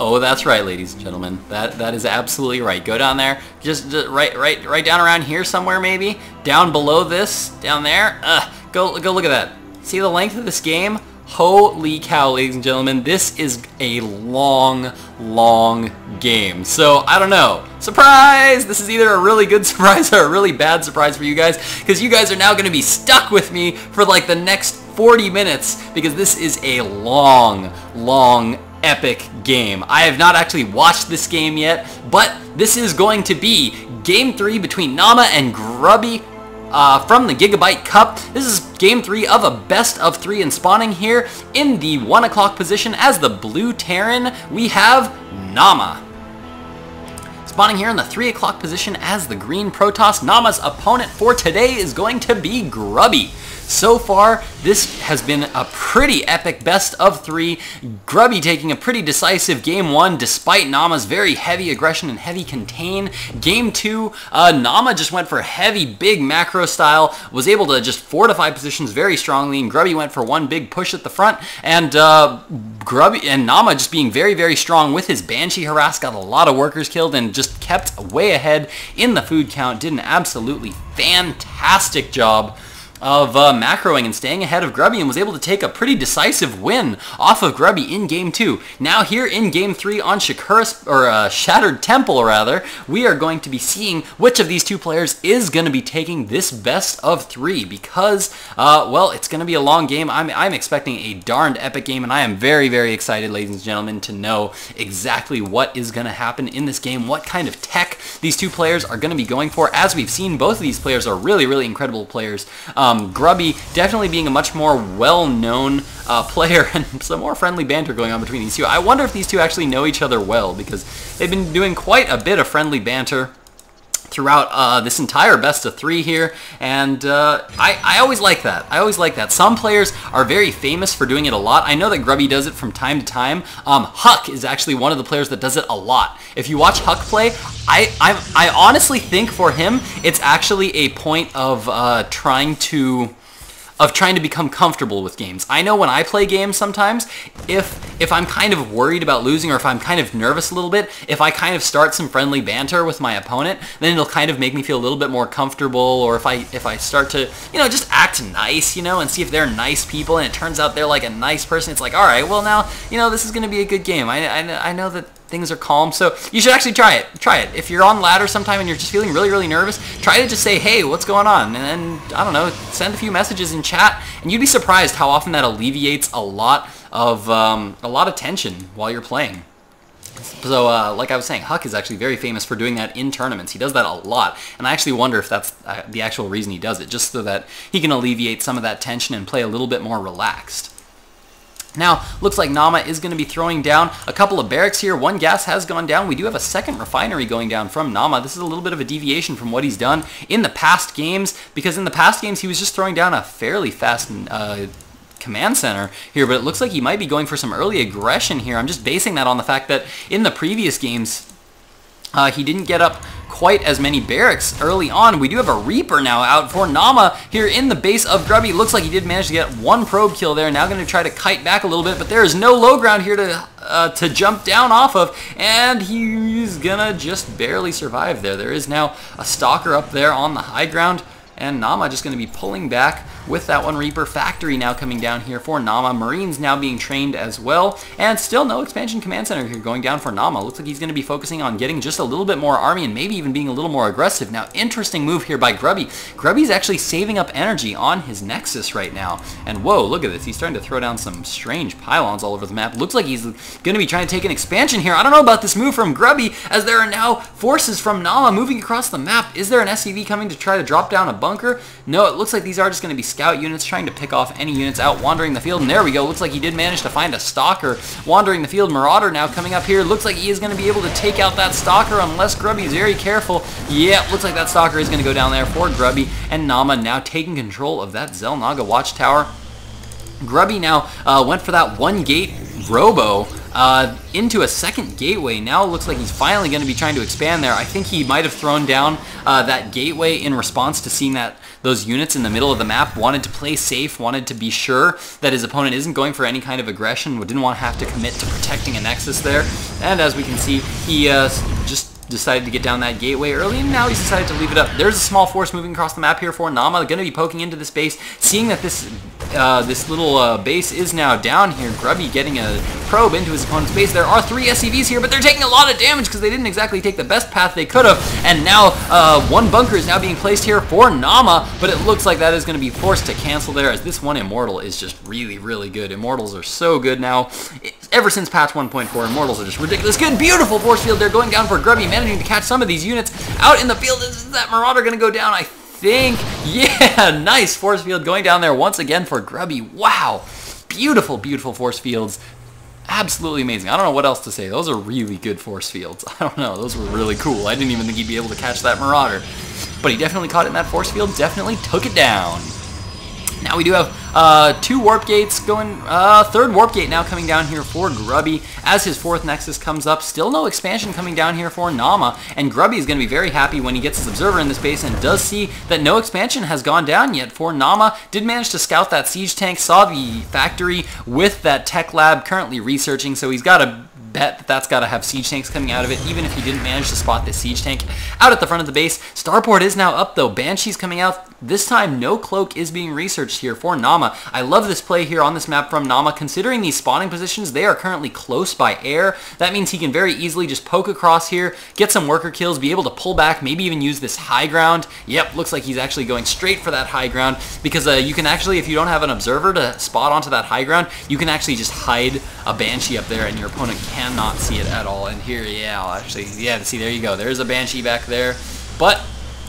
Oh, that's right, ladies and gentlemen. That is absolutely right. Go down there, just right down around here somewhere, maybe down below this, down there. Go look at that. See the length of this game? Holy cow, ladies and gentlemen, this is a long game. So, I don't know. Surprise! This is either a really good surprise or a really bad surprise for you guys, because you guys are now going to be stuck with me for like the next 40 minutes, because this is a long epic game. I have not actually watched this game yet, but this is going to be Game 3 between Naama and Grubby from the Gigabyte Cup. This is Game 3 of a best of 3, and spawning here in the 1 o'clock position as the blue Terran, we have Naama. Spawning here in the 3 o'clock position as the green Protoss, Naama's opponent for today is going to be Grubby. So far, this has been a pretty epic best of 3. Grubby taking a pretty decisive Game 1 despite Naama's very heavy aggression and heavy contain. Game 2, Naama just went for heavy, big macro style, was able to just fortify positions very strongly, and Grubby went for one big push at the front, and Grubby and Naama just being very strong with his Banshee harass, got a lot of workers killed, and just kept way ahead in the food count. Did an absolutely fantastic job of macroing and staying ahead of Grubby, and was able to take a pretty decisive win off of Grubby in Game 2. Now here in Game 3 on Shattered Temple, rather, we are going to be seeing which of these two players is going to be taking this best of 3, because, well, it's going to be a long game. I'm expecting a darned epic game, and I am very excited, ladies and gentlemen, to know exactly what is going to happen in this game, what kind of tech these two players are going to be going for. As we've seen, both of these players are really incredible players. Grubby definitely being a much more well-known player, and some more friendly banter going on between these two. I wonder if these two actually know each other well, because they've been doing quite a bit of friendly banter throughout this entire best of 3 here, and I always like that. I always like that. Some players are very famous for doing it a lot. I know that Grubby does it from time to time. Huck is actually one of the players that does it a lot. If you watch Huck play, I honestly think for him it's actually a point of trying to become comfortable with games. I know when I play games sometimes, if I'm kind of worried about losing, or if I'm kind of nervous a little bit, if I kind of start some friendly banter with my opponent, then it'll kind of make me feel a little bit more comfortable. Or if I start to, just act nice, and see if they're nice people, and it turns out they're like a nice person, it's like, all right, well now, this is going to be a good game. I know that things are calm, so you should actually try it. Try it. If you're on ladder sometime and you're just feeling really nervous, try to just say, hey, what's going on? And then, I don't know, send a few messages in chat, and you'd be surprised how often that alleviates a lot of tension while you're playing. So, like I was saying, Huck is actually very famous for doing that in tournaments. He does that a lot, and I actually wonder if that's the actual reason he does it, just so that he can alleviate some of that tension and play a little bit more relaxed. Now, looks like Naama is going to be throwing down a couple of barracks here. One gas has gone down. We do have a second refinery going down from Naama. This is a little bit of a deviation from what he's done in the past games, because in the past games he was just throwing down a fairly fast command center here, but it looks like he might be going for some early aggression here. I'm just basing that on the fact that in the previous games he didn't get up quite as many barracks early on. We do have a Reaper now out for Naama here in the base of Grubby. Looks like he did manage to get one probe kill there. Now going to try to kite back a little bit, but there is no low ground here to jump down off of, and he's gonna just barely survive there. There is now a Stalker up there on the high ground, and Naama just going to be pulling back with that one Reaper. Factory now coming down here for Naama. Marines now being trained as well. And still no expansion command center here going down for Naama. Looks like he's going to be focusing on getting just a little bit more army and maybe even being a little more aggressive. Now, interesting move here by Grubby. Grubby's actually saving up energy on his Nexus right now. And whoa, look at this. He's starting to throw down some strange pylons all over the map. Looks like he's going to be trying to take an expansion here. I don't know about this move from Grubby, as there are now forces from Naama moving across the map. Is there an SCV coming to try to drop down a bunker? No, it looks like these are just going to be scout units trying to pick off any units out wandering the field, and there we go. Looks like he did manage to find a Stalker wandering the field. Marauder now coming up here. Looks like he is going to be able to take out that Stalker unless Grubby is very careful. Yeah, looks like that Stalker is going to go down there for Grubby, and Naama now taking control of that Xel'Naga watchtower. Grubby now went for that one gate Robo into a second gateway. Now it looks like he's finally going to be trying to expand there. I think he might have thrown down that gateway in response to seeing that those units in the middle of the map, wanted to play safe, wanted to be sure that his opponent isn't going for any kind of aggression, didn't want to have to commit to protecting a Nexus there. And as we can see, he just decided to get down that gateway early, and now he's decided to leave it up. There's a small force moving across the map here for Naama. Going to be poking into this base, seeing that this little base is now down here. Grubby getting a probe into his opponent's base. There are 3 SCVs here, but they're taking a lot of damage because they didn't exactly take the best path they could have. And now 1 bunker is now being placed here for Naama, but it looks like that is going to be forced to cancel there, as this one Immortal is just really, really good. Immortals are so good now. Ever since patch 1.4, Immortals are just ridiculous good. Beautiful force field there going down for Grubby, managing to catch some of these units out in the field. Is that Marauder going to go down? I think. Yeah, nice force field going down there once again for Grubby. Wow. Beautiful, beautiful force fields. Absolutely amazing. I don't know what else to say. Those are really good force fields. I don't know. Those were really cool. I didn't even think he'd be able to catch that Marauder. But he definitely caught it in that force field. Definitely took it down. Now we do have 2 warp gates going, 3rd warp gate now coming down here for Grubby as his 4th Nexus comes up. Still no expansion coming down here for Naama, and Grubby is going to be very happy when he gets his observer in this base and does see that no expansion has gone down yet for Naama. Did manage to scout that siege tank, saw the factory with that tech lab currently researching, so he's got a bet that that's got to have siege tanks coming out of it, even if he didn't manage to spot this siege tank out at the front of the base. Starport is now up though. Banshee's coming out. This time, no cloak is being researched here for Naama. I love this play here on this map from Naama. Considering these spawning positions, they are currently close by air. That means he can very easily just poke across here, get some worker kills, be able to pull back, maybe even use this high ground. Yep, looks like he's actually going straight for that high ground, because you can actually, if you don't have an observer to spot onto that high ground, you can actually just hide a Banshee up there and your opponent cannot see it at all. And here, yeah, actually, yeah, see, there you go. There's a Banshee back there, but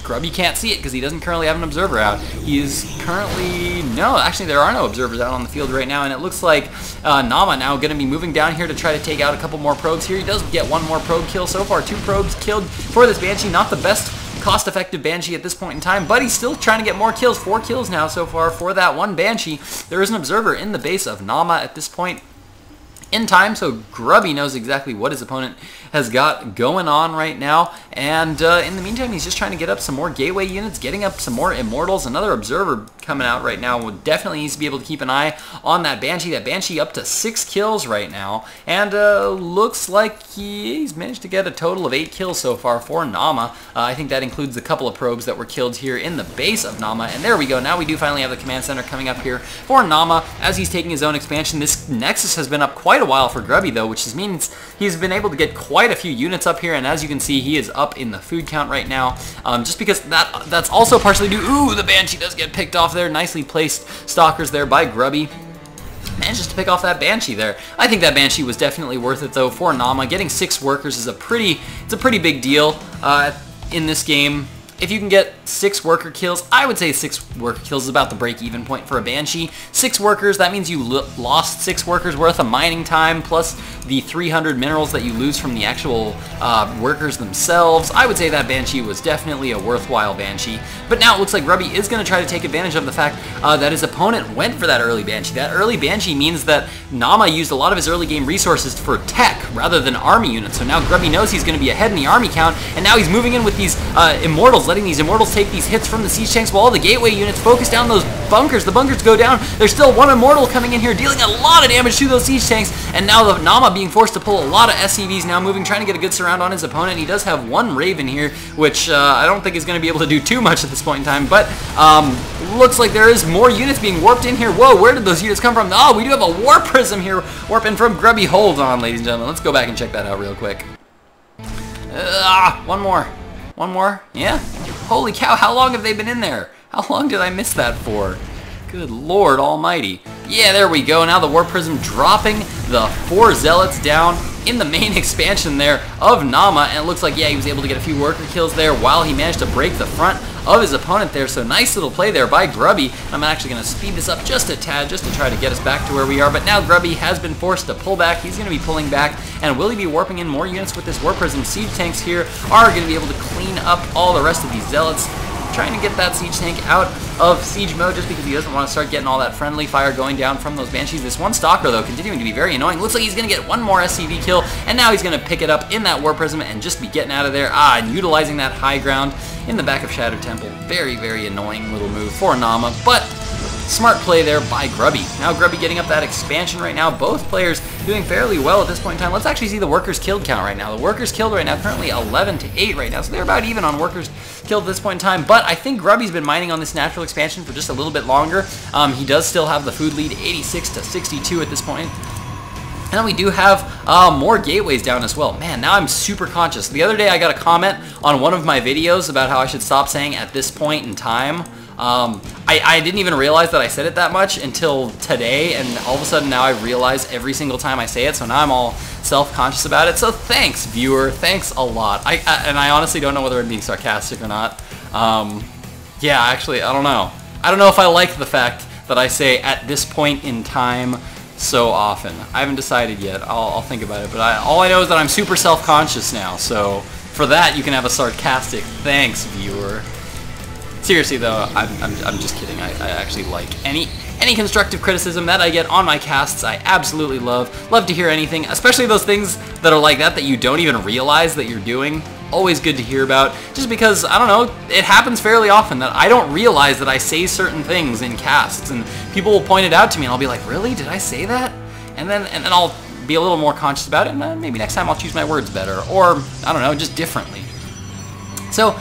Grubby can't see it because he doesn't currently have an observer out. He is currently, no, actually there are no observers out on the field right now, and it looks like Naama now going to be moving down here to try to take out a couple more probes here. He does get 1 more probe kill so far. 2 probes killed for this Banshee. Not the best cost-effective Banshee at this point in time, but he's still trying to get more kills. 4 kills now so far for that 1 Banshee. There is an observer in the base of Naama at this point in time, so Grubby knows exactly what his opponent has got going on right now, and in the meantime he's just trying to get up some more gateway units, getting up some more Immortals. Another observer coming out right now would definitely needs to be able to keep an eye on that Banshee. That Banshee up to 6 kills right now, and looks like he's managed to get a total of 8 kills so far for Naama. I think that includes the couple of probes that were killed here in the base of Naama, and there we go. Now we do finally have the command center coming up here for Naama as he's taking his own expansion. This Nexus has been up quite a while for Grubby though, which means he's been able to get quite a few units up here, and as you can see, he is up in the food count right now, just because that's also partially due. Ooh, the Banshee does get picked off there. Nicely placed stalkers there by Grubby. Manages to pick off that Banshee there. I think that Banshee was definitely worth it though for Naama. Getting 6 workers is a pretty big deal in this game. If you can get 6 worker kills, I would say 6 worker kills is about the break-even point for a Banshee. 6 workers, that means you lost 6 workers worth of mining time, plus the 300 minerals that you lose from the actual workers themselves. I would say that Banshee was definitely a worthwhile Banshee. But now it looks like Grubby is going to try to take advantage of the fact that his opponent went for that early Banshee. That early Banshee means that Naama used a lot of his early game resources for tech rather than army units. So now Grubby knows he's going to be ahead in the army count, and now he's moving in with these Immortals, letting these Immortals take these hits from the siege tanks while all the gateway units focus down those bunkers. The bunkers go down. There's still 1 Immortal coming in here, dealing a lot of damage to those siege tanks, and now the Naama being forced to pull a lot of SCVs now, moving, trying to get a good surround on his opponent. He does have 1 Raven here, which I don't think is going to be able to do too much at this point in time, but looks like there is more units being warped in here. Whoa, where did those units come from? Oh, we do have a Warp Prism here warping from Grubby. Hold on, ladies and gentlemen. Let's go back and check that out real quick. 1 more. 1 more? Yeah? Holy cow, how long have they been in there? How long did I miss that for? Good Lord almighty. Yeah, there we go. Now the Warp Prism dropping the 4 Zealots down in the main expansion there of Naama, and it looks like, yeah, he was able to get a few worker kills there while he managed to break the front of his opponent there. So nice little play there by Grubby. I'm actually going to speed this up just a tad just to try to get us back to where we are, but now Grubby has been forced to pull back. He's going to be pulling back, and will he be warping in more units with this Warp Prism? Siege tanks here are going to be able to clean up all the rest of these Zealots. trying to get that siege tank out of siege mode just because he doesn't want to start getting all that friendly fire going down from those Banshees. This one Stalker, though, continuing to be very annoying. Looks like he's going to get one more SCV kill, and now he's going to pick it up in that War Prism and just be getting out of there. And utilizing that high ground in the back of Shadow Temple. Very, very annoying little move for Naama, but smart play there by Grubby. Now Grubby getting up that expansion right now. Both players doing fairly well at this point in time. Let's actually see the workers killed count right now. The workers killed right now currently 11-8 right now, so they're about even on workers killed at this point in time. But I think Grubby's been mining on this natural expansion for just a little bit longer. He does still have the food lead, 86-62 at this point. And then we do have more gateways down as well. Man, now I'm super conscious. The other day I got a comment on one of my videos about how I should stop saying at this point in time. I didn't even realize that I said it that much until today, and all of a sudden now I realize every single time I say it, so now I'm all self-conscious about it. So thanks, viewer. Thanks a lot. And I honestly don't know whether I'm being sarcastic or not. Yeah, actually, I don't know. I don't know if I like the fact that I say at this point in time so often. I haven't decided yet. I'll think about it, but all I know is that I'm super self-conscious now, so for that you can have a sarcastic thanks, viewer. Seriously though, I'm just kidding. I actually like any constructive criticism that I get on my casts. I absolutely love to hear anything, especially those things that are like that you don't even realize that you're doing. Always good to hear about, just because, I don't know, it happens fairly often that I don't realize that I say certain things in casts, and people will point it out to me and I'll be like, really? Did I say that? And then I'll be a little more conscious about it, and maybe next time I'll choose my words better, or I don't know, just differently. So,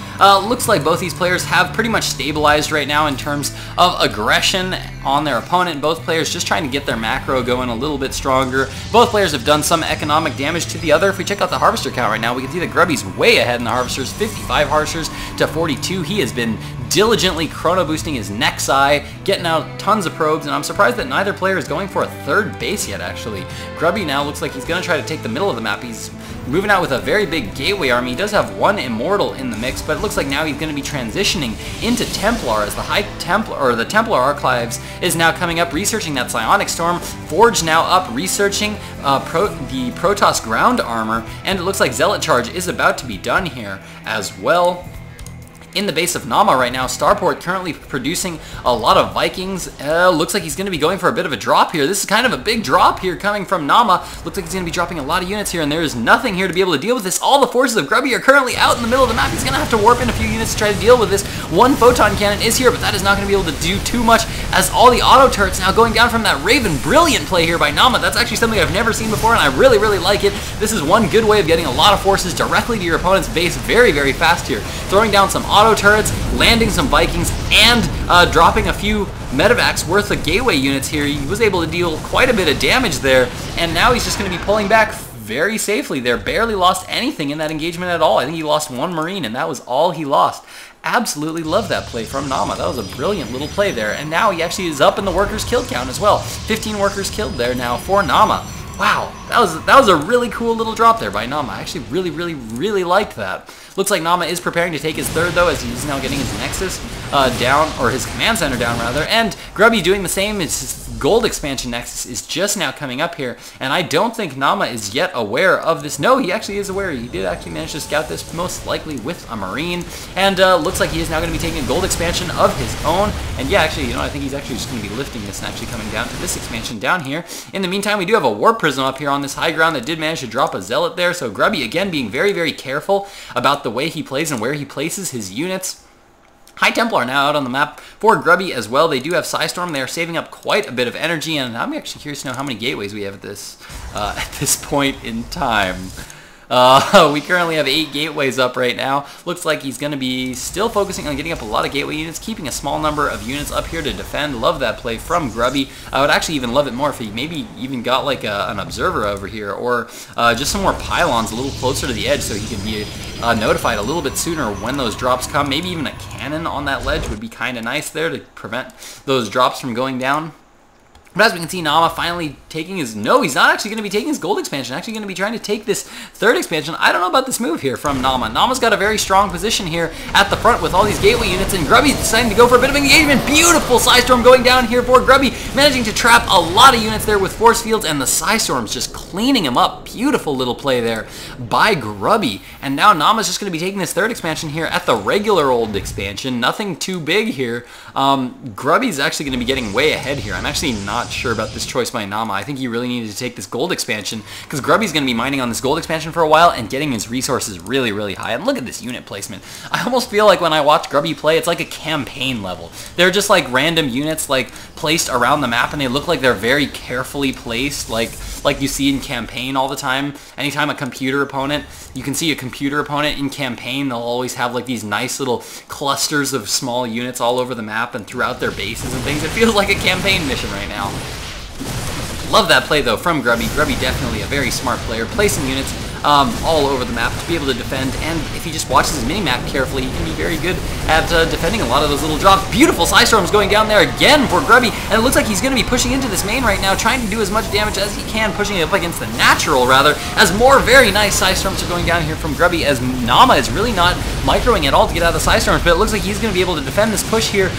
looks like both these players have pretty much stabilized right now in terms of aggression on their opponent. Both players just trying to get their macro going a little bit stronger. Both players have done some economic damage to the other. If we check out the Harvester count right now, we can see that Grubby's way ahead in the Harvesters, 55 Harvesters to 42. He has been diligently chrono boosting his next eye, getting out tons of probes, and I'm surprised that neither player is going for a third base yet, actually. Grubby now looks like he's going to try to take the middle of the map. He's moving out with a very big gateway army. He does have one Immortal in the mix, but it looks like now he's going to be transitioning into Templar as the the Templar Archives is now coming up, researching that Psionic Storm. Forge now up, researching the Protoss ground armor, and it looks like Zealot Charge is about to be done here as well. In the base of Naama right now, Starport currently producing a lot of Vikings. Looks like he's going to be going for a bit of a drop here. This is kind of a big drop here coming from Naama. Looks like he's going to be dropping a lot of units here, and there is nothing here to be able to deal with this. All the forces of Grubby are currently out in the middle of the map. He's going to have to warp in a few units to try to deal with this. One Photon Cannon is here, but that is not going to be able to do too much, as all the auto turrets now going down from that Raven. Brilliant play here by Naama. That's actually something I've never seen before, and I really, really like it. This is one good way of getting a lot of forces directly to your opponent's base very, very fast here. Throwing down some auto turrets, landing some Vikings, and dropping a few medevacs worth of gateway units here. He was able to deal quite a bit of damage there, and now he's just going to be pulling back very safely there. Barely lost anything in that engagement at all. I think he lost one Marine, and that was all he lost. Absolutely love that play from Naama. That was a brilliant little play there, and now he actually is up in the workers killed count as well. 15 workers killed there now for Naama. Wow, that was a really cool little drop there by Naama. I actually really liked that. Looks like Naama is preparing to take his third, though, as he's now getting his Nexus down, or his command center down, rather. And Grubby doing the same. His gold expansion Nexus is just now coming up here, and I don't think Naama is yet aware of this. No, he actually is aware. He did actually manage to scout this, most likely with a Marine, and looks like he is now going to be taking a gold expansion of his own. And yeah, actually, you know, I think he's actually just going to be lifting this and actually coming down to this expansion down here. In the meantime, we do have a Warp Prism up here on this high ground that did manage to drop a Zealot there, so Grubby, again, being very careful about the way he plays and where he places his units. High Templar now out on the map for Grubby as well. They do have Psystorm. They are saving up quite a bit of energy, and I'm actually curious to know how many gateways we have at this point in time. We currently have 8 gateways up right now. Looks like he's going to be still focusing on getting up a lot of gateway units, keeping a small number of units up here to defend. Love that play from Grubby. I would actually even love it more if he maybe even got like an observer over here, or just some more pylons a little closer to the edge so he can be notified a little bit sooner when those drops come. Maybe even a cannon on that ledge would be kind of nice there to prevent those drops from going down. But as we can see, Naama finally taking his... No, he's not actually going to be taking his gold expansion. Actually going to be trying to take this third expansion. I don't know about this move here from Naama. Naama's got a very strong position here at the front with all these gateway units, and Grubby's deciding to go for a bit of engagement. Beautiful Psystorm going down here for Grubby, managing to trap a lot of units there with force fields, and the Psystorm's just cleaning him up. Beautiful little play there by Grubby. And now Naama's just going to be taking this third expansion here at the regular old expansion. Nothing too big here. Grubby's actually going to be getting way ahead here. I'm actually not sure about this choice by Naama. I think he really needed to take this gold expansion because Grubby's going to be mining on this gold expansion for a while and getting his resources really, really high. And look at this unit placement. I almost feel like when I watch Grubby play, it's like a campaign level. They're just like random units like placed around the map, and they look like they're very carefully placed, like you see in campaign all the time. Anytime a computer opponent, you can see a computer opponent in campaign, they'll always have like these nice little clusters of small units all over the map and throughout their bases and things. It feels like a campaign mission right now. Love that play though from Grubby. Grubby definitely a very smart player, placing units all over the map to be able to defend, and if he just watches his mini-map carefully, he can be very good at defending a lot of those little drops. Beautiful Psystorms going down there again for Grubby, and it looks like he's going to be pushing into this main right now, trying to do as much damage as he can, pushing it up against the natural rather, as more very nice Psystorms are going down here from Grubby, as Naama is really not microing at all to get out of the Psystorms, but it looks like he's going to be able to defend this push here.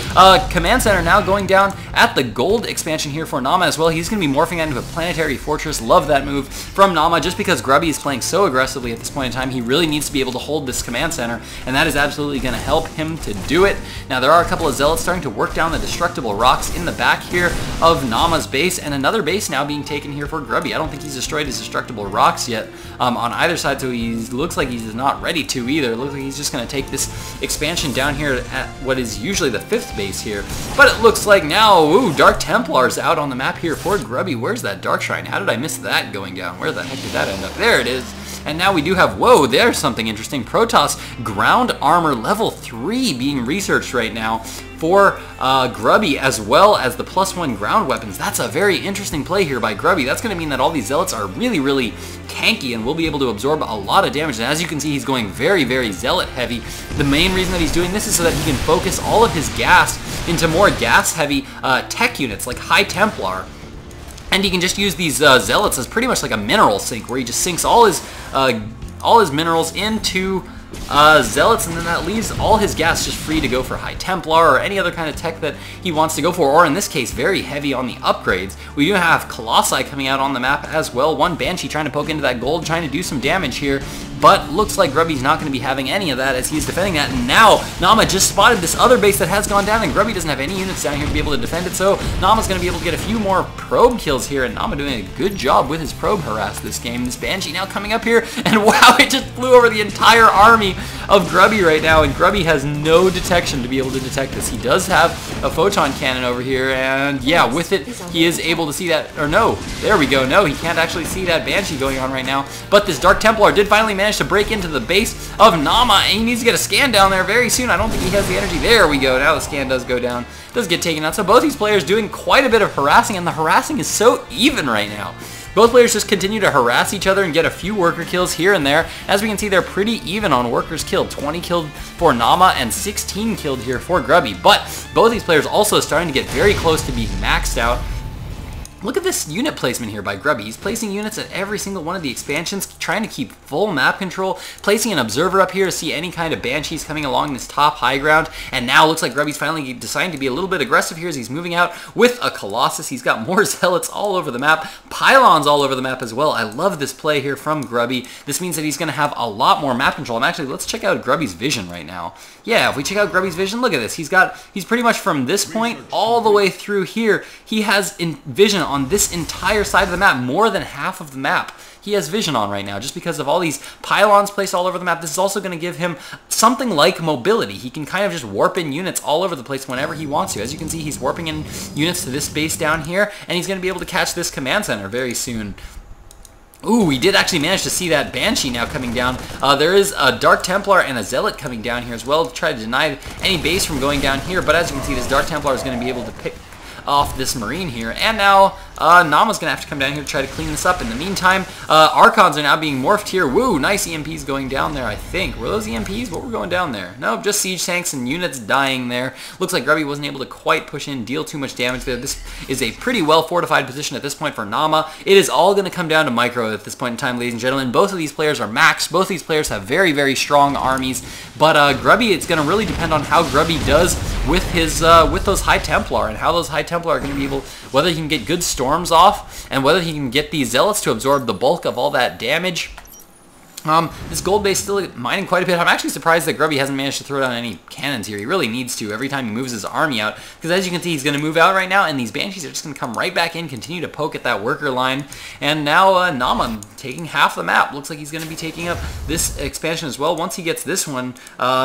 Command Center now going down at the gold expansion here for Naama as well. He's going to be morphing that into a planetary fortress. Love that move from Naama, just because Grubby is playing so aggressively at this point in time. He really needs to be able to hold this command center, and that is absolutely going to help him to do it. Now there are a couple of zealots starting to work down the destructible rocks in the back here of Naama's base, and another base now being taken here for Grubby. I don't think he's destroyed his destructible rocks yet on either side, so he looks like he's not ready to either. It looks like he's just going to take this expansion down here at what is usually the 5th base here, but it looks like now, ooh, Dark Templar's out on the map here for Grubby. Where's that Dark Shrine? How did I miss that going down? Where the heck did that end up? There it is. And now we do have, whoa, there's something interesting. Protoss ground armor level 3 being researched right now for Grubby, as well as the +1 ground weapons. That's a very interesting play here by Grubby. That's going to mean that all these zealots are really, really tanky and will be able to absorb a lot of damage. And as you can see, he's going very, very zealot heavy. The main reason that he's doing this is so that he can focus all of his gas into more gas heavy tech units like High Templar. And he can just use these zealots as pretty much like a mineral sink, where he just sinks all his minerals into zealots, and then that leaves all his gas just free to go for High Templar or any other kind of tech that he wants to go for, or in this case, very heavy on the upgrades. We do have Colossi coming out on the map as well. One Banshee trying to poke into that gold, trying to do some damage here, but looks like Grubby's not going to be having any of that as he's defending that. And now Naama just spotted this other base that has gone down, and Grubby doesn't have any units down here to be able to defend it, so Naama's going to be able to get a few more probe kills here, and Naama doing a good job with his probe harass this game. This Banshee now coming up here, and wow, it just flew over the entire army of Grubby right now, and Grubby has no detection to be able to detect this. He does have a photon cannon over here, and yeah, with it, he is able to see that, or no, there we go, no, he can't actually see that Banshee going on right now, but this Dark Templar did finally manage to break into the base of Naama, and he needs to get a scan down there very soon. I don't think he has the energy. There we go, now the scan does go down, does get taken out, so both these players doing quite a bit of harassing, and the harassing is so even right now. Both players just continue to harass each other and get a few worker kills here and there. As we can see, they're pretty even on workers killed. 20 killed for Naama and 16 killed here for Grubby. But both these players also starting to get very close to being maxed out. Look at this unit placement here by Grubby. He's placing units at every single one of the expansions, trying to keep full map control, placing an observer up here to see any kind of Banshees coming along this top high ground, and now looks like Grubby's finally deciding to be a little bit aggressive here as he's moving out with a Colossus. He's got more Zealots all over the map, Pylons all over the map as well. I love this play here from Grubby. This means that he's going to have a lot more map control. Let's check out Grubby's vision right now. Yeah, if we check out Grubby's vision, look at this. He's pretty much from this point all the way through here. He has vision on this entire side of the map, more than half of the map. He has vision on right now just because of all these pylons placed all over the map. This is also going to give him something like mobility. He can kind of just warp in units all over the place whenever he wants to. As you can see, he's warping in units to this base down here, and he's going to be able to catch this command center very soon. Ooh, we did actually manage to see that Banshee now coming down. There is a Dark Templar and a Zealot coming down here as well to try to deny any base from going down here, but as you can see, this Dark Templar is going to be able to pick off this Marine here, and now Naama's going to have to come down here to try to clean this up. In the meantime, Archons are now being morphed here. Woo, nice EMPs going down there, I think. Were those EMPs? What were going down there? No, just siege tanks and units dying there. Looks like Grubby wasn't able to quite push in, deal too much damage there. This is a pretty well fortified position at this point for Naama. It is all going to come down to micro at this point in time, ladies and gentlemen. Both of these players are maxed. Both of these players have very, very strong armies. But Grubby, it's going to really depend on how Grubby does with his with those High Templar, and how those High Templar are going to be able, whether he can get good storms off, and whether he can get these Zealots to absorb the bulk of all that damage. This gold base still mining quite a bit. I'm actually surprised that Grubby hasn't managed to throw down any cannons here. He really needs to every time he moves his army out, because as you can see, he's going to move out right now, and these Banshees are just going to come right back in, continue to poke at that worker line. And now Naama taking half the map. Looks like he's going to be taking up this expansion as well. Once he gets this one,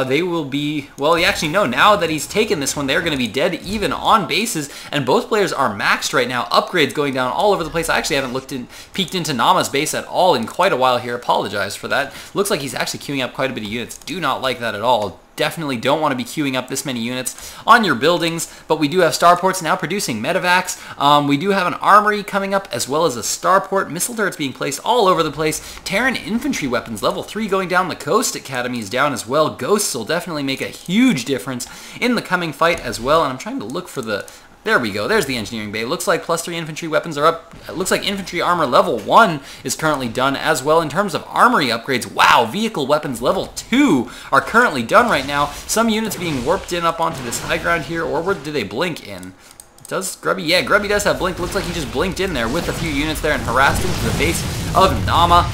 they will be, well, actually no, now that he's taken this one, they're going to be dead even on bases, and both players are maxed right now. Upgrades going down all over the place. I actually haven't peeked into Naama's base at all in quite a while here. Apologize for that. Looks like he's actually queuing up quite a bit of units. Do not like that at all. Definitely don't want to be queuing up this many units on your buildings, but we do have starports now producing medevacs. We do have an armory coming up, as well as a starport. Missile turrets being placed all over the place. Terran infantry weapons level 3 going down. The Coast Academy is down as well. Ghosts will definitely make a huge difference in the coming fight as well, and I'm trying to look for the... There we go. There's the engineering bay. Looks like +3 infantry weapons are up. It looks like infantry armor level 1 is currently done as well. In terms of armory upgrades, wow, vehicle weapons level 2 are currently done right now. Some units being warped in up onto this high ground here, or where do they blink in? Does Grubby? Yeah, Grubby does have blink. Looks like he just blinked in there with a few units there and harassed into the base of Naama.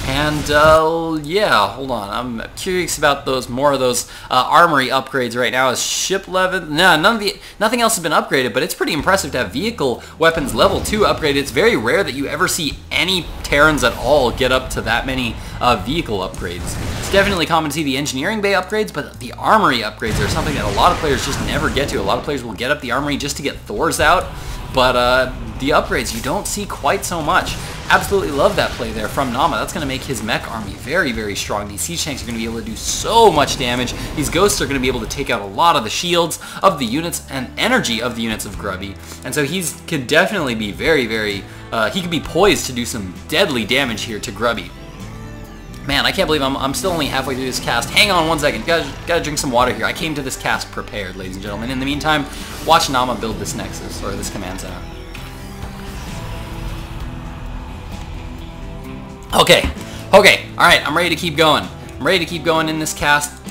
And, yeah, hold on. I'm curious about more of those armory upgrades right now. Is ship level... No, nothing else has been upgraded, but it's pretty impressive to have vehicle weapons level 2 upgraded. It's very rare that you ever see any Terrans at all get up to that many vehicle upgrades. It's definitely common to see the engineering bay upgrades, but the armory upgrades are something that a lot of players just never get to. A lot of players will get up the armory just to get Thors out, but the upgrades you don't see quite so much. Absolutely love that play there from Naama. That's going to make his mech army very, very strong. These siege tanks are going to be able to do so much damage. These ghosts are going to be able to take out a lot of the shields of the units and energy of the units of Grubby. And so he could definitely be very, very... he could be poised to do some deadly damage here to Grubby. Man, I can't believe I'm still only halfway through this cast. Hang on one second. Gotta drink some water here. I came to this cast prepared, ladies and gentlemen. In the meantime, watch Naama build this Nexus, or this command center. Okay, alright, I'm ready to keep going. I'm ready to keep going in this cast.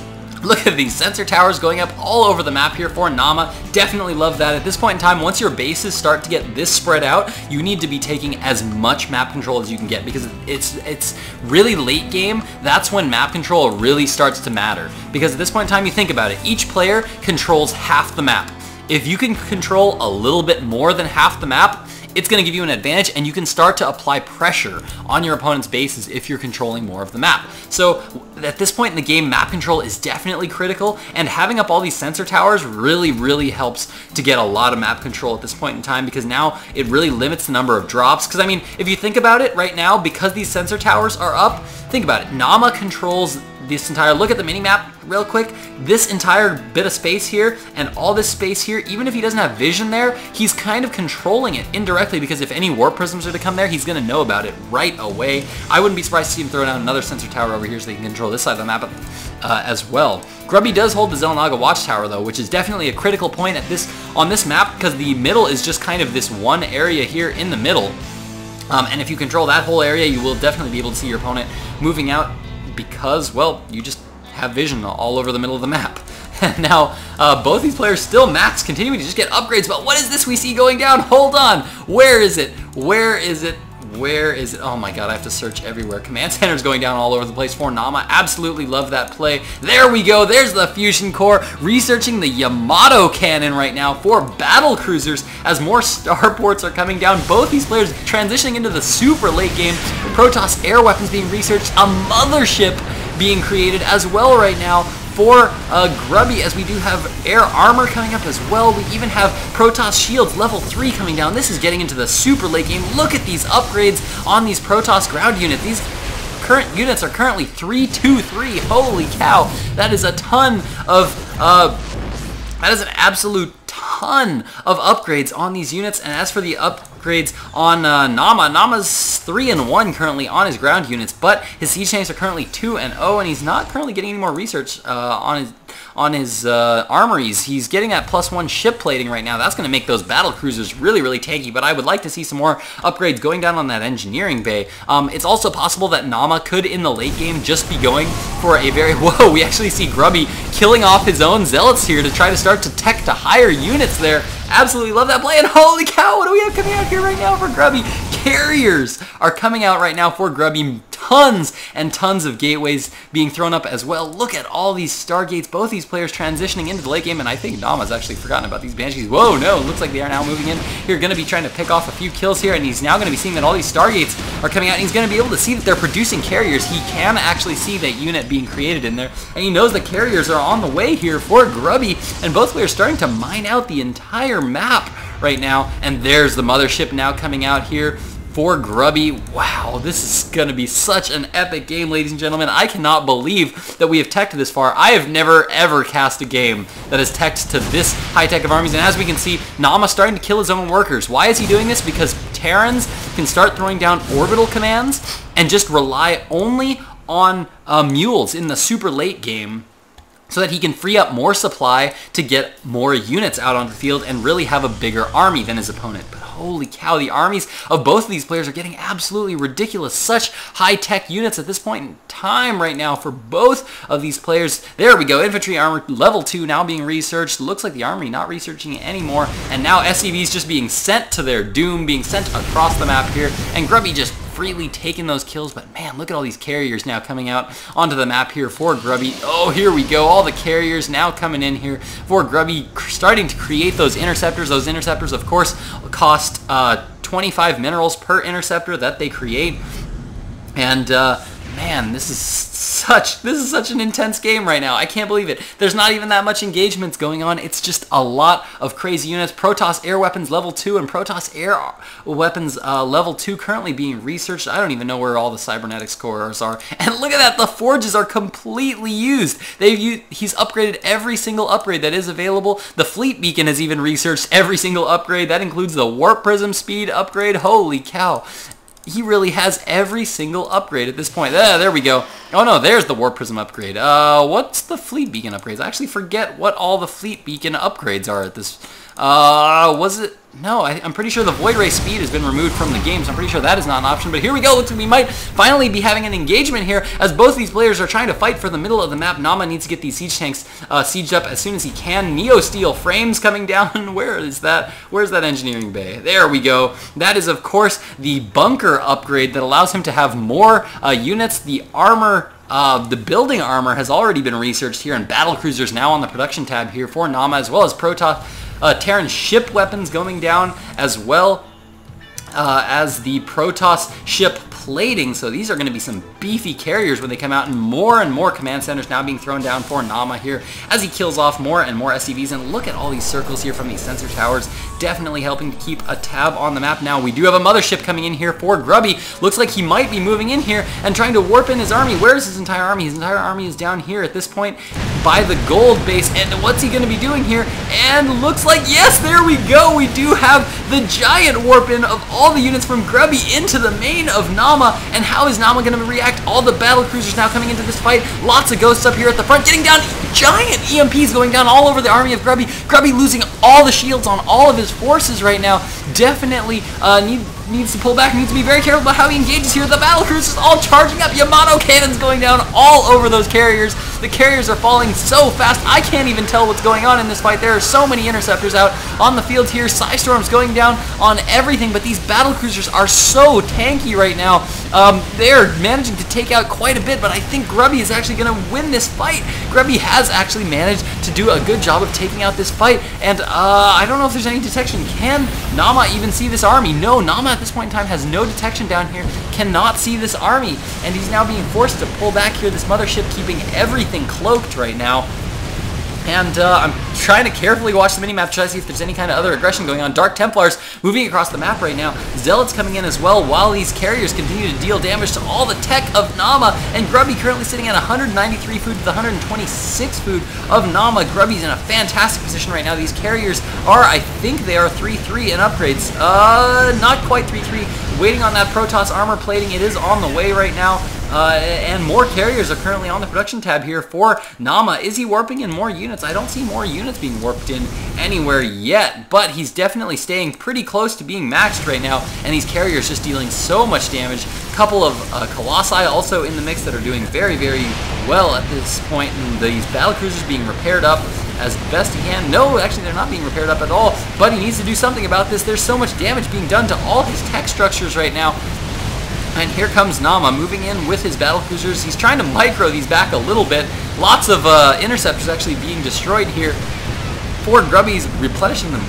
Look at these sensor towers going up all over the map here for Naama. Definitely love that. At this point in time, once your bases start to get this spread out, you need to be taking as much map control as you can get, because it's really late game. That's when map control really starts to matter. Because at this point in time, you think about it, each player controls half the map. If you can control a little bit more than half the map, it's going to give you an advantage, and you can start to apply pressure on your opponent's bases if you're controlling more of the map. So at this point in the game, map control is definitely critical, and having up all these sensor towers really, really helps to get a lot of map control at this point in time, because now it really limits the number of drops. Because I mean, if you think about it right now, because these sensor towers are up, think about it. Naama controls this entire, look at the mini-map real quick, this entire bit of space here and all this space here. Even if he doesn't have vision there, he's kind of controlling it indirectly, because if any warp prisms are to come there, he's going to know about it right away. I wouldn't be surprised to see him throw down another sensor tower over here so they can control this side of the map as well. Grubby does hold the Xel'Naga Watchtower though, which is definitely a critical point on this map, because the middle is just kind of this one area here in the middle. And if you control that whole area, you will definitely be able to see your opponent moving out, because, well, you just have vision all over the middle of the map. Now, both these players still max, continuing to just get upgrades, but what is this we see going down? Hold on! Where is it? Where is it? Where is it? Oh my god, I have to search everywhere. Command center's going down all over the place for Naama. Absolutely love that play. There we go. There's the fusion core. Researching the Yamato cannon right now for battle cruisers as more starports are coming down. Both these players transitioning into the super late game. Protoss air weapons being researched. A mothership being created as well right now for Grubby, as we do have air armor coming up as well. We even have Protoss shields level 3 coming down. This is getting into the super late game. Look at these upgrades on these Protoss ground units. These current units are currently 323. Holy cow. That is a ton of, that is an absolute ton of upgrades on these units. And as for the upgrades on Naama. Naama's 3-1 currently on his ground units, but his siege tanks are currently 2-0, and he's not currently getting any more research on his armories. He's getting that +1 ship plating right now. That's going to make those battle cruisers really, really tanky, but I would like to see some more upgrades going down on that engineering bay. It's also possible that Naama could, in the late game, just be going for a very... Whoa, we actually see Grubby killing off his own zealots here to try to start to tech to higher units there. Absolutely love that play, and holy cow, what do we have coming out here right now for Grubby? Carriers are coming out right now for Grubby. Tons and tons of gateways being thrown up as well. Look at all these Stargates, both these players transitioning into the late game, and I think Naama's actually forgotten about these Banshees. Whoa, no, looks like they are now moving in. You're going to be trying to pick off a few kills here, and he's now going to be seeing that all these Stargates are coming out, and he's going to be able to see that they're producing carriers. He can actually see that unit being created in there, and he knows the carriers are on the way here for Grubby, and both players starting to mine out the entire map right now, and there's the mothership now coming out here for Grubby. Wow, this is going to be such an epic game, ladies and gentlemen. I cannot believe that we have teched this far. I have never, ever cast a game that has teched to this high tech of armies, and as we can see, Naama starting to kill his own workers. Why is he doing this? Because Terrans can start throwing down orbital commands and just rely only on mules in the super late game, so that he can free up more supply to get more units out onto the field and really have a bigger army than his opponent. But holy cow, the armies of both of these players are getting absolutely ridiculous. Such high-tech units at this point in time right now for both of these players. There we go, infantry armor level 2 now being researched. Looks like the army not researching it anymore, and now SCVs just being sent to their doom, being sent across the map here, and Grubby just freely taking those kills. But man, look at all these carriers now coming out onto the map here for Grubby. Oh, here we go, all the carriers now coming in here for Grubby, starting to create those interceptors. Those interceptors, of course, cost 25 minerals per interceptor that they create, and man, this is such an intense game right now. I can't believe it. There's not even that much engagements going on. It's just a lot of crazy units. Protoss air weapons level 2 and Protoss air weapons level 2 currently being researched. I don't even know where all the cybernetics cores are. And look at that, the forges are completely used. He's upgraded every single upgrade that is available. The fleet beacon has even researched every single upgrade. That includes the warp prism speed upgrade. Holy cow. He really has every single upgrade at this point. There we go. Oh no, there's the Warp Prism upgrade. What's the Fleet Beacon upgrades? I actually forget what all the Fleet Beacon upgrades are at this... was it... No, I'm pretty sure the Void Ray speed has been removed from the game, so I'm pretty sure that is not an option. But here we go. Looks like we might finally be having an engagement here as both these players are trying to fight for the middle of the map. Naama needs to get these siege tanks sieged up as soon as he can. Neo Steel frames coming down. Where is that? Where's that engineering bay? There we go. That is, of course, the bunker upgrade that allows him to have more units. The armor... the building armor has already been researched here, and battle cruisers now on the production tab here for Naama, as well as Protoss Terran ship weapons going down, as well as the Protoss ship plating. So these are going to be some beefy carriers when they come out, and more command centers now being thrown down for Naama here as he kills off more and more SCVs. And look at all these circles here from these sensor towers, definitely helping to keep a tab on the map. Now we do have a mothership coming in here for Grubby. Looks like he might be moving in here and trying to warp in his army. Where is his entire army? His entire army is down here at this point by the gold base. And what's he going to be doing here? And looks like, yes, there we go. We do have the giant warp in of all the units from Grubby into the main of Naama. And how is Naama going to react? All the battle cruisers now coming into this fight. Lots of ghosts up here at the front, getting down giant EMPs going down all over the army of Grubby. Grubby losing all the shields on all of his forces right now. Definitely needs to pull back, needs to be very careful about how he engages here. The battle cruisers all charging up. Yamato cannons going down all over those carriers. The carriers are falling so fast, I can't even tell what's going on in this fight. There are so many interceptors out on the field here. Psystorms going down on everything, but these battle cruisers are so tanky right now. They're managing to take out quite a bit, but I think Grubby is actually going to win this fight. Grubby has actually managed to do a good job of taking out this fight, and I don't know if there's any detection. Can Naama even see this army? No, Naama at this point in time has no detection down here, cannot see this army, and he's now being forced to pull back here. This mothership keeping everything cloaked right now. And I'm trying to carefully watch the minimap to try to see if there's any kind of other aggression going on. Dark Templars moving across the map right now. Zealots coming in as well, while these carriers continue to deal damage to all the tech of Naama. And Grubby currently sitting at 193 food with 126 food of Naama. Grubby's in a fantastic position right now. These carriers are, I think they are 3-3 in upgrades. Not quite 3-3. Waiting on that Protoss armor plating. It is on the way right now. And more carriers are currently on the production tab here for Naama. Is he warping in more units? I don't see more units being warped in anywhere yet, but he's definitely staying pretty close to being maxed right now, and these carriers just dealing so much damage. A couple of Colossi also in the mix that are doing very, very well at this point, and these battlecruisers being repaired up as best he can. No, actually they're not being repaired up at all, but he needs to do something about this. There's so much damage being done to all his tech structures right now. And here comes Naama moving in with his battlecruisers. He's trying to micro these back a little bit. Lots of interceptors actually being destroyed here. For Grubby's replenishing them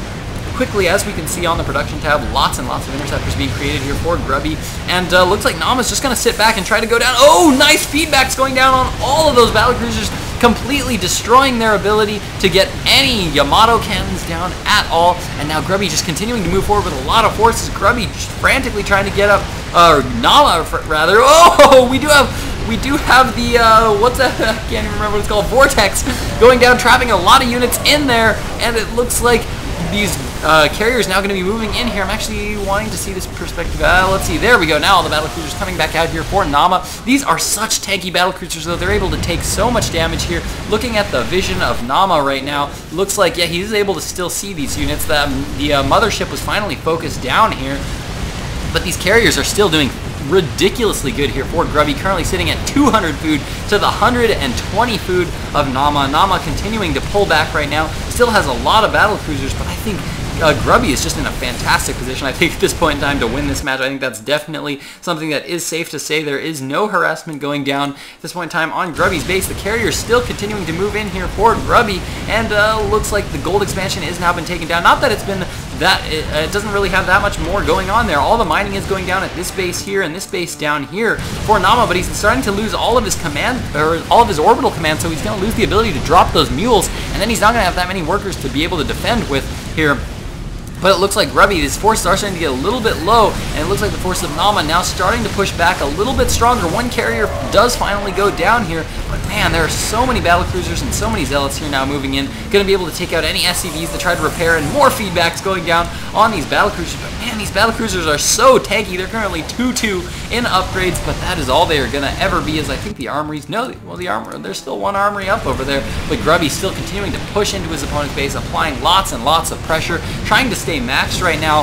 quickly, as we can see on the production tab. Lots and lots of interceptors being created here for Grubby. And looks like Naama's just going to sit back and try to go down. Oh, nice feedbacks going down on all of those battlecruisers, completely destroying their ability to get any Yamato cannons down at all. And now Grubby just continuing to move forward with a lot of forces. Grubby frantically trying to get up, Naama rather. Oh, we do have the, what's that? I can't even remember what it's called. Vortex going down, trapping a lot of units in there. And it looks like these carriers now going to be moving in here. I'm actually wanting to see this perspective. Let's see. There we go. Now all the battlecruisers coming back out here for Naama. These are such tanky battlecruisers, though. They're able to take so much damage here. Looking at the vision of Naama right now, looks like, yeah, he's able to still see these units. The mothership was finally focused down here, but these carriers are still doing ridiculously good here for Grubby, currently sitting at 200 food to the 120 food of Naama. Naama continuing to pull back right now, still has a lot of battlecruisers, but I think Grubby is just in a fantastic position, I think, at this point in time to win this match. I think that's definitely something that is safe to say. There is no harassment going down at this point in time on Grubby's base. The carrier is still continuing to move in here for Grubby, and looks like the gold expansion has now been taken down. Not that it's been that, it doesn't really have that much more going on there. All the mining is going down at this base here and this base down here for Naama, but he's starting to lose all of his command, or all of his orbital command, so he's going to lose the ability to drop those mules, and then he's not going to have that many workers to be able to defend with here. But it looks like Grubby, his forces are starting to get a little bit low, and it looks like the forces of Naama now starting to push back a little bit stronger. One carrier does finally go down here, but man, there are so many battlecruisers and so many zealots here now moving in, going to be able to take out any SCVs to try to repair, and more feedbacks going down on these battlecruisers. But man, these battlecruisers are so tanky. They're currently 2-2 in upgrades, but that is all they are going to ever be, as I think the armories, no, well, the armor, there's still one armory up over there, but Grubby still continuing to push into his opponent's base, applying lots and lots of pressure, trying to stay maxed right now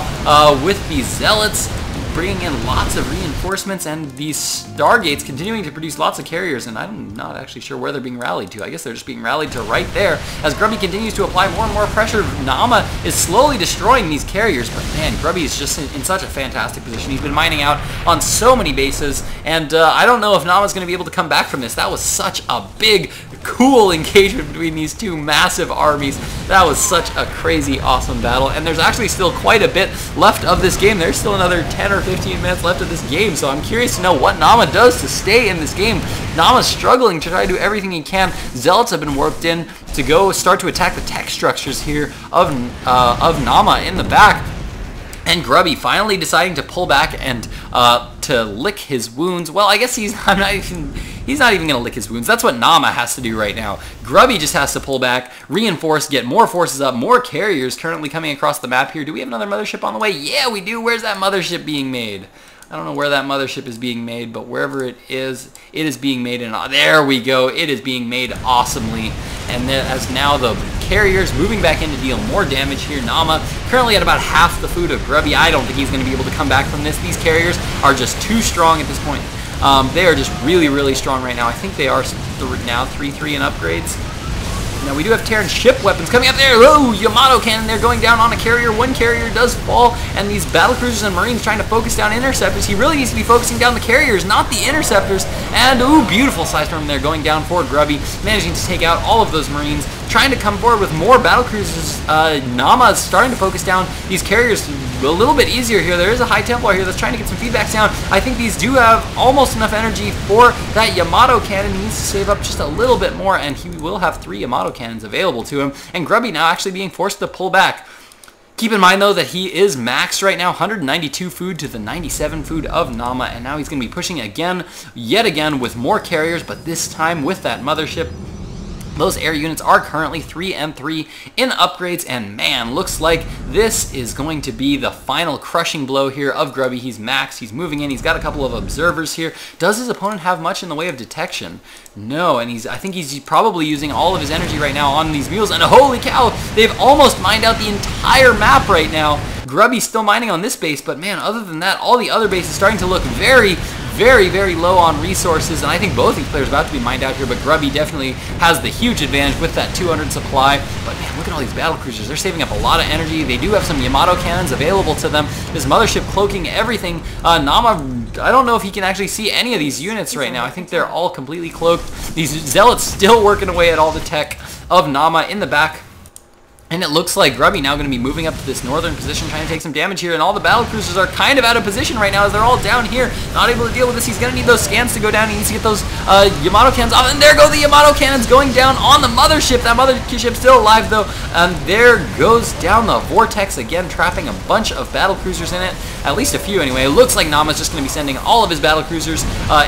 with these zealots, bringing in lots of reinforcements, and these Stargates continuing to produce lots of carriers, and I'm not actually sure where they're being rallied to. I guess they're just being rallied to right there. As Grubby continues to apply more and more pressure, Naama is slowly destroying these carriers, but man, Grubby is just in such a fantastic position. He's been mining out on so many bases, and I don't know if Naama's going to be able to come back from this. That was such a big, cool engagement between these two massive armies. That was such a crazy, awesome battle, and there's actually still quite a bit left of this game. There's still another 10 or 15 minutes left of this game, so I'm curious to know what Naama does to stay in this game. Naama's struggling to try to do everything he can. Zealots have been warped in to go start to attack the tech structures here of Naama in the back. And Grubby finally deciding to pull back and to lick his wounds. Well, I guess he's not even going to lick his wounds. That's what Naama has to do right now. Grubby just has to pull back, reinforce, get more forces up, more carriers currently coming across the map here. Do we have another mothership on the way? Yeah, we do. Where's that mothership being made? I don't know where that mothership is being made, but wherever it is being made. And there we go. It is being made awesomely. And as now the carriers moving back in to deal more damage here. Naama currently at about half the food of Grubby. I don't think he's going to be able to come back from this. These carriers are just too strong at this point. They are just really, really strong right now. I think they are now 3-3 in upgrades. Now we do have Terran ship weapons coming up there. Oh, Yamato cannon there going down on a carrier. One carrier does fall, and these battlecruisers and marines trying to focus down interceptors. He really needs to be focusing down the carriers, not the interceptors. And ooh, beautiful Psystorm there going down for Grubby, managing to take out all of those marines. trying to come forward with more battlecruisers. Naama is starting to focus down these carriers a little bit easier here. There is a high Templar here that's trying to get some feedbacks down. I think these do have almost enough energy for that Yamato cannon. He needs to save up just a little bit more, and he will have 3 Yamato cannons available to him. And Grubby now actually being forced to pull back. Keep in mind, though, that he is maxed right now, 192 food to the 97 food of Naama, and now he's going to be pushing again, yet again, with more carriers, but this time with that mothership. Those air units are currently 3 and 3 in upgrades, and man, looks like this is going to be the final crushing blow here of Grubby. He's maxed, he's moving in, he's got a couple of observers here. Does his opponent have much in the way of detection? No, and I think he's probably using all of his energy right now on these mules, and holy cow, they've almost mined out the entire map right now. Grubby's still mining on this base, but man, other than that, all the other bases starting to look very, very low on resources, and I think both these players are about to be mined out here, but Grubby definitely has the huge advantage with that 200 supply. But man, look at all these battlecruisers. They're saving up a lot of energy. They do have some Yamato cannons available to them. This mothership cloaking everything. Naama, I don't know if he can actually see any of these units right now. I think they're all completely cloaked. These zealots still working away at all the tech of Naama in the back. And it looks like Grubby now going to be moving up to this northern position, trying to take some damage here. And all the battlecruisers are kind of out of position right now as they're all down here, not able to deal with this. He's going to need those scans to go down. He needs to get those Yamato cannons off. And there go the Yamato cannons going down on the mothership. That mothership still alive, though. And there goes down the vortex again, trapping a bunch of battlecruisers in it. At least a few, anyway. It looks like Naama's just going to be sending all of his battlecruisers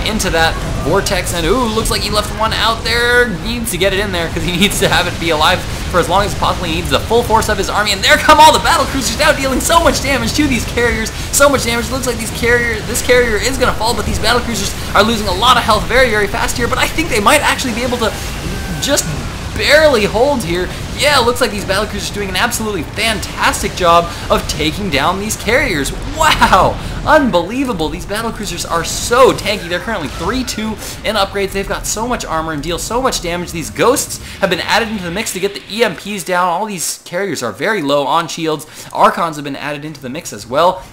into that vortex. And, ooh, looks like he left one out there. He needs to get it in there because he needs to have it be alive for as long as possible. He needs the full force of his army, and there come all the battlecruisers now, dealing so much damage to these carriers. So much damage. It looks like this carrier is going to fall, but these battlecruisers are losing a lot of health very fast here. But I think they might actually be able to just barely hold here. Yeah, it looks like these battlecruisers are doing an absolutely fantastic job of taking down these carriers. Wow! Unbelievable. These battlecruisers are so tanky. They're currently 3-2 in upgrades. They've got so much armor and deal so much damage. These ghosts have been added into the mix to get the EMPs down. All these carriers are very low on shields. Archons have been added into the mix as well.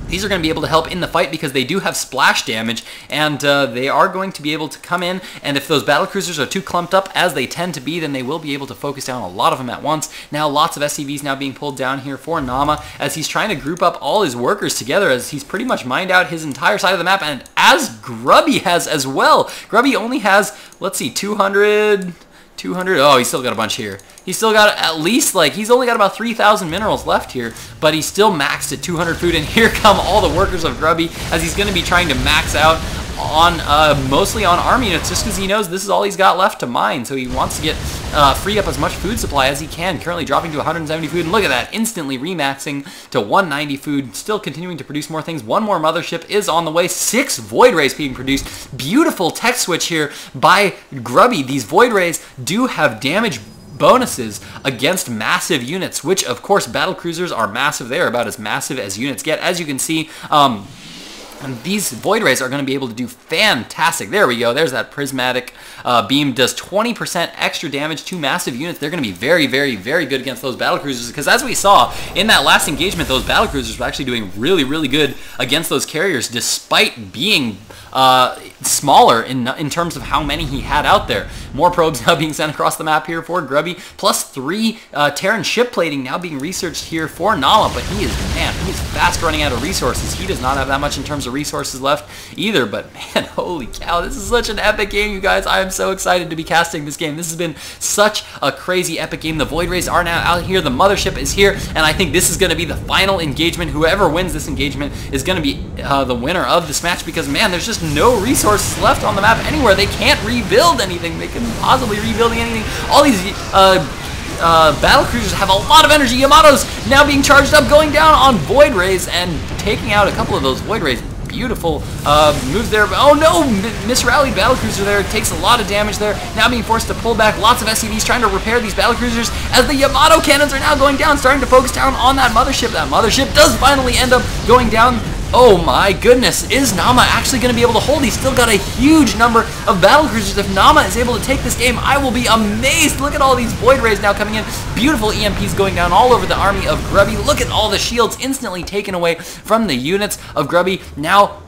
These are going to be able to help in the fight because they do have splash damage, and they are going to be able to come in, and if those battlecruisers are too clumped up, as they tend to be, then they will be able to focus down a lot of them at once. Now, lots of SCVs now being pulled down here for Naama as he's trying to group up all his workers together, as he's pretty much mined out his entire side of the map, and as Grubby has as well. Grubby only has, let's see, 200... Oh, he's still got a bunch here. He's still got at least, like, he's only got about 3,000 minerals left here, but he's still maxed at 200 food, and here come all the workers of Grubby as he's going to be trying to max out on mostly on army units, just because he knows this is all he's got left to mine. So he wants to get free up as much food supply as he can, currently dropping to 170 food, and look at that, instantly remaxing to 190 food, still continuing to produce more things. One more mothership is on the way, 6 Void Rays being produced. Beautiful tech switch here by Grubby. These Void Rays do have damage bonuses against massive units, which of course battlecruisers are massive. They are about as massive as units get, as you can see. And these Void Rays are going to be able to do fantastic. There we go. There's that prismatic beam. Does 20% extra damage to massive units. They're going to be very good against those battlecruisers, because as we saw in that last engagement, those battlecruisers were actually doing really good against those carriers, despite being smaller in terms of how many he had out there. More probes now being sent across the map here for Grubby, plus 3 Terran ship plating now being researched here for Naama, but he is fast running out of resources. He does not have that much in terms of resources left either, but man, holy cow, this is such an epic game, you guys. I am so excited to be casting this game. This has been such a crazy epic game. The Void Rays are now out here, the mothership is here, and I think this is going to be the final engagement. Whoever wins this engagement is going to be the winner of this match, because man, there's just no resources left on the map anywhere. They can't rebuild anything. They can possibly rebuild anything. All these battlecruisers have a lot of energy. Yamato's now being charged up, going down on Void Rays and taking out a couple of those Void Rays. Beautiful moves there. Oh no, misrallied battlecruiser there. Takes a lot of damage there. Now being forced to pull back. Lots of SCVs trying to repair these battlecruisers as the Yamato cannons are now going down, starting to focus down on that mothership. That mothership does finally end up going down. Oh my goodness, is Naama actually going to be able to hold? He's still got a huge number of battlecruisers. If Naama is able to take this game, I will be amazed. Look at all these Void Rays now coming in. Beautiful EMPs going down all over the army of Grubby. Look at all the shields instantly taken away from the units of Grubby. Now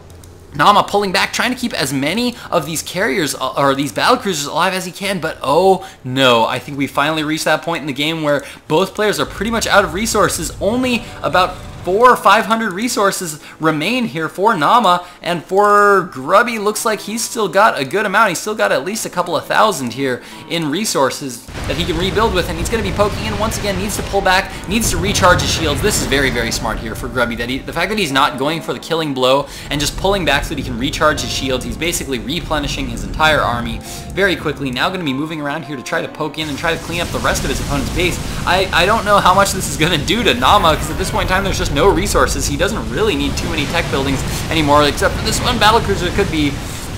Naama pulling back, trying to keep as many of these carriers or these battlecruisers alive as he can, but oh no, I think we finally reached that point in the game where both players are pretty much out of resources. Only about 400 or 500 resources remain here for Naama, and for Grubby, looks like he's still got a good amount. He's still got at least a couple of thousand here in resources that he can rebuild with, and he's going to be poking in once again. Needs to pull back, needs to recharge his shields. This is very, very smart here for Grubby. The fact that he's not going for the killing blow and just pulling back so that he can recharge his shields. He's basically replenishing his entire army very quickly. Now going to be moving around here to try to poke in and try to clean up the rest of his opponent's base. I don't know how much this is going to do to Naama, because at this point in time there's just no resources. He doesn't really need too many tech buildings anymore, except for this one battlecruiser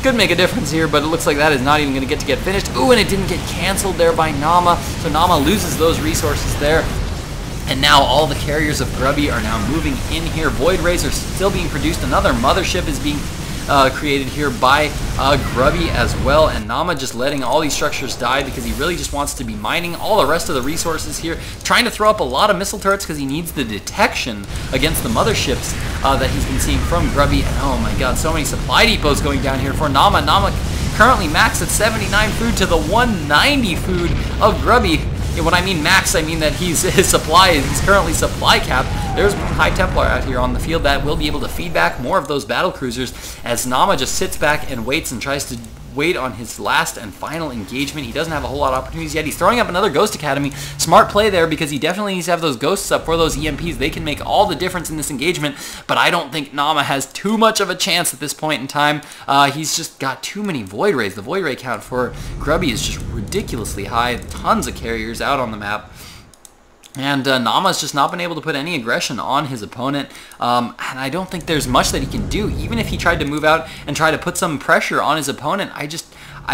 could make a difference here, but it looks like that is not even going to get finished. Ooh, and it didn't get canceled there by Naama, so Naama loses those resources there. And now all the carriers of Grubby are now moving in here. Void Rays are still being produced. Another mothership is being created here by Grubby as well, and Naama just letting all these structures die because he really just wants to be mining all the rest of the resources here, trying to throw up a lot of missile turrets because he needs the detection against the motherships that he's been seeing from Grubby. And oh my god, so many supply depots going down here for Naama. Naama currently maxed at 79 food to the 190 food of Grubby. When I mean max, I mean that he's currently supply capped. There's one High Templar out here on the field that will be able to feed back more of those battle cruisers as Naama just sits back and waits and tries to wait on his last and final engagement. He doesn't have a whole lot of opportunities yet. He's throwing up another Ghost Academy. Smart play there, because he definitely needs to have those ghosts up for those EMPs. They can make all the difference in this engagement, but I don't think Naama has too much of a chance at this point in time. He's just got too many Void Rays. The Void Ray count for Grubby is just ridiculously high. Tons of carriers out on the map. And Naama's just not been able to put any aggression on his opponent, and I don't think there's much that he can do. Even if he tried to move out and try to put some pressure on his opponent, I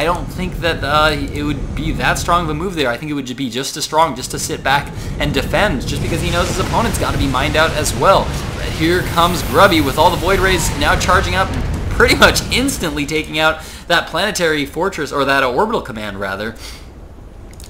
don't think that it would be that strong of a move there. I think it would be just as strong just to sit back and defend, just because he knows his opponent's got to be mined out as well. But here comes Grubby with all the Void Rays now charging up, pretty much instantly taking out that planetary fortress, or that orbital command rather,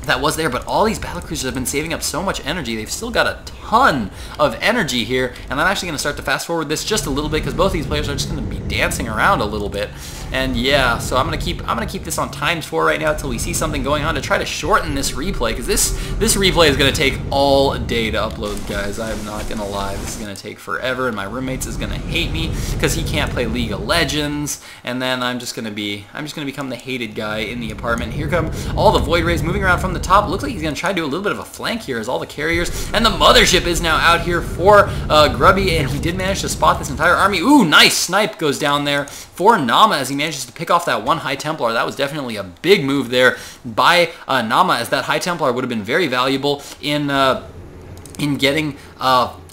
that was there. But all these battlecruisers have been saving up so much energy. They've still got a ton of energy here, and I'm actually going to start to fast forward this just a little bit because both these players are just going to be dancing around a little bit. And yeah, so I'm gonna keep this on ×4 right now until we see something going on to try to shorten this replay, because this replay is gonna take all day to upload, guys. I'm not gonna lie, this is gonna take forever, and my roommates is gonna hate me because he can't play League of Legends, and then I'm just gonna become the hated guy in the apartment. Here come all the Void Rays moving around from the top. Looks like he's gonna try to do a little bit of a flank here as all the carriers and the mothership is now out here for Grubby, and he did manage to spot this entire army. Ooh, nice snipe goes down there for Naama as he manages to pick off that one High Templar. That was definitely a big move there by Naama, as that High Templar would have been very valuable in getting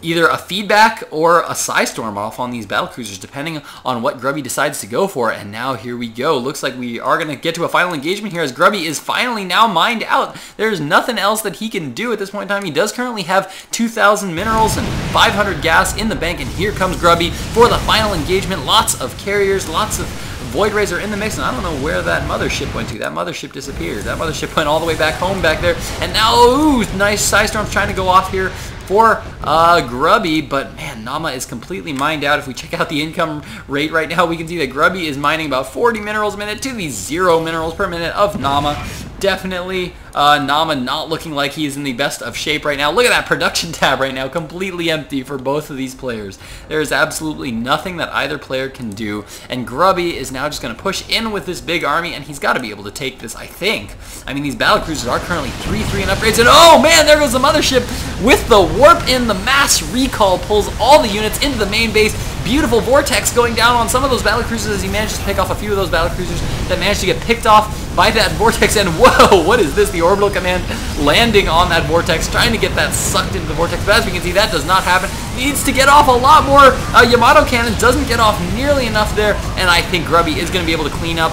either a feedback or a Psystorm off on these battlecruisers, depending on what Grubby decides to go for. And now here we go. Looks like we are going to get to a final engagement here as Grubby is finally now mined out. There's nothing else that he can do at this point in time. He does currently have 2,000 minerals and 500 gas in the bank, and here comes Grubby for the final engagement. Lots of carriers, lots of Void Rays are in the mix, and I don't know where that mothership went to. That mothership disappeared. That mothership went all the way back home back there, and now, ooh, nice Psystorm's trying to go off here for Grubby, but man, Naama is completely mined out. If we check out the income rate right now, we can see that Grubby is mining about 40 minerals a minute to the 0 minerals per minute of Naama. Definitely Naama not looking like he is in the best of shape right now. Look at that production tab right now, completely empty for both of these players. There is absolutely nothing that either player can do, and Grubby is now just going to push in with this big army, and he's got to be able to take this, I think. I mean, these battlecruisers are currently 3-3 in upgrades, and oh man, there goes the mothership with the warp in. The mass recall pulls all the units into the main base. Beautiful vortex going down on some of those battlecruisers as he manages to pick off a few of those battlecruisers that managed to get picked off by that vortex. And whoa, what is this? The orbital command landing on that vortex, trying to get that sucked into the vortex. But as we can see, that does not happen. Needs to get off a lot more. Yamato cannon doesn't get off nearly enough there, and I think Grubby is going to be able to clean up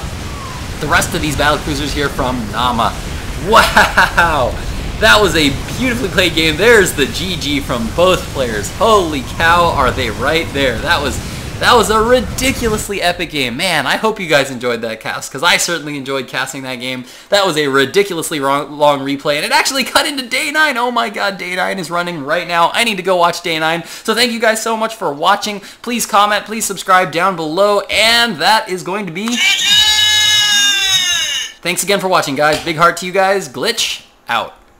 the rest of these battlecruisers here from Naama. Wow! That was a beautifully played game. There's the GG from both players. Holy cow, are they right there. That That was a ridiculously epic game. Man, I hope you guys enjoyed that cast, because I certainly enjoyed casting that game. That was a ridiculously long replay, and it actually cut into Day 9. Oh my god, Day 9 is running right now. I need to go watch Day 9. So thank you guys so much for watching. Please comment, please subscribe down below, and that is going to be... Thanks again for watching, guys. Big heart to you guys. Glitch, out.